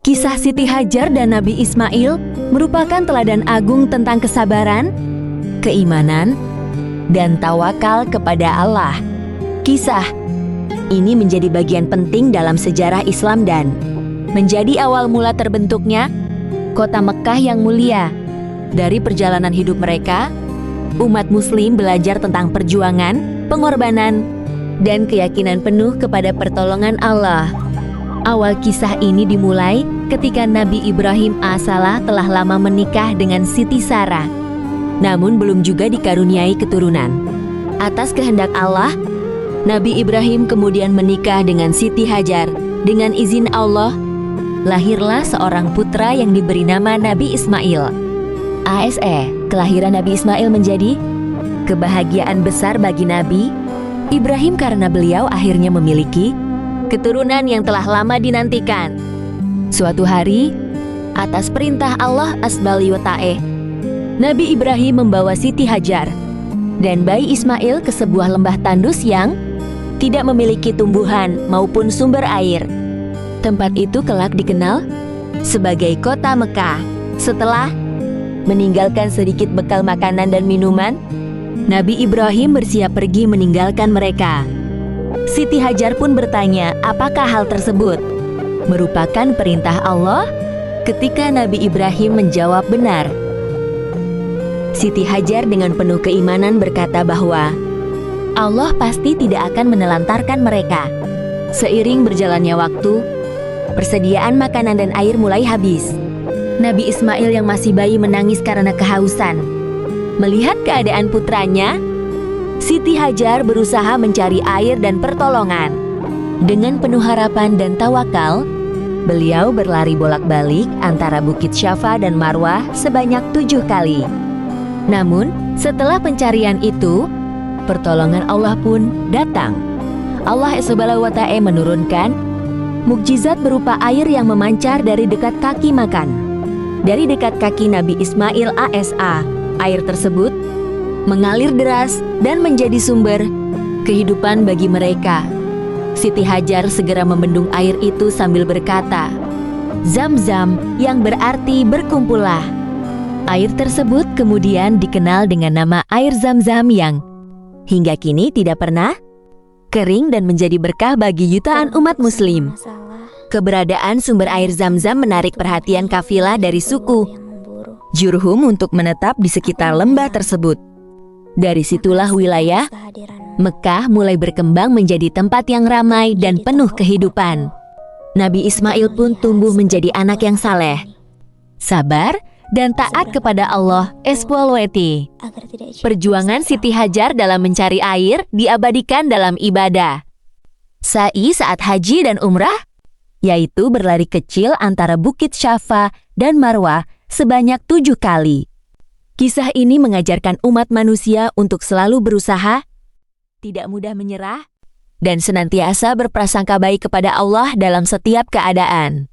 Kisah Siti Hajar dan Nabi Ismail merupakan teladan agung tentang kesabaran, keimanan, dan tawakal kepada Allah. Kisah ini menjadi bagian penting dalam sejarah Islam dan menjadi awal mula terbentuknya kota Mekah yang mulia. Dari perjalanan hidup mereka, umat Muslim belajar tentang perjuangan, pengorbanan, dan keyakinan penuh kepada pertolongan Allah. Awal kisah ini dimulai ketika Nabi Ibrahim AS telah lama menikah dengan Siti Sarah, namun belum juga dikaruniai keturunan. Atas kehendak Allah, Nabi Ibrahim kemudian menikah dengan Siti Hajar. Dengan izin Allah, lahirlah seorang putra yang diberi nama Nabi Ismail. Kelahiran Nabi Ismail menjadi kebahagiaan besar bagi Nabi Ibrahim karena beliau akhirnya memiliki keturunan yang telah lama dinantikan. Suatu hari, atas perintah Allah Azza wa Ta'ala, Nabi Ibrahim membawa Siti Hajar dan bayi Ismail ke sebuah lembah tandus yang tidak memiliki tumbuhan maupun sumber air. Tempat itu kelak dikenal sebagai kota Mekah. Setelah meninggalkan sedikit bekal makanan dan minuman, Nabi Ibrahim bersiap pergi meninggalkan mereka. Siti Hajar pun bertanya, apakah hal tersebut merupakan perintah Allah? Ketika Nabi Ibrahim menjawab benar, Siti Hajar dengan penuh keimanan berkata bahwa Allah pasti tidak akan menelantarkan mereka. Seiring berjalannya waktu, persediaan makanan dan air mulai habis. Nabi Ismail yang masih bayi menangis karena kehausan. Melihat keadaan putranya, Siti Hajar berusaha mencari air dan pertolongan. Dengan penuh harapan dan tawakal, beliau berlari bolak-balik antara Bukit Syafa dan Marwah sebanyak 7 kali. Namun, setelah pencarian itu, pertolongan Allah pun datang. Allah Subhanahu wa Ta'ala menurunkan mukjizat berupa air yang memancar dari dekat kaki makan. Dari dekat kaki Nabi Ismail AS, air tersebut mengalir deras dan menjadi sumber kehidupan bagi mereka. Siti Hajar segera membendung air itu sambil berkata, Zam-zam, yang berarti berkumpullah. Air tersebut kemudian dikenal dengan nama air Zam-zam yang hingga kini tidak pernah kering dan menjadi berkah bagi jutaan umat Muslim. Keberadaan sumber air Zam-zam menarik perhatian kafilah dari suku Jurhum untuk menetap di sekitar lembah tersebut. Dari situlah wilayah Mekah mulai berkembang menjadi tempat yang ramai dan penuh kehidupan. Nabi Ismail pun tumbuh menjadi anak yang saleh, sabar, dan taat kepada Allah SWT. Perjuangan Siti Hajar dalam mencari air diabadikan dalam ibadah sa'i saat haji dan umrah, yaitu berlari kecil antara Bukit Syafa dan Marwah sebanyak 7 kali. Kisah ini mengajarkan umat manusia untuk selalu berusaha, tidak mudah menyerah, dan senantiasa berprasangka baik kepada Allah dalam setiap keadaan.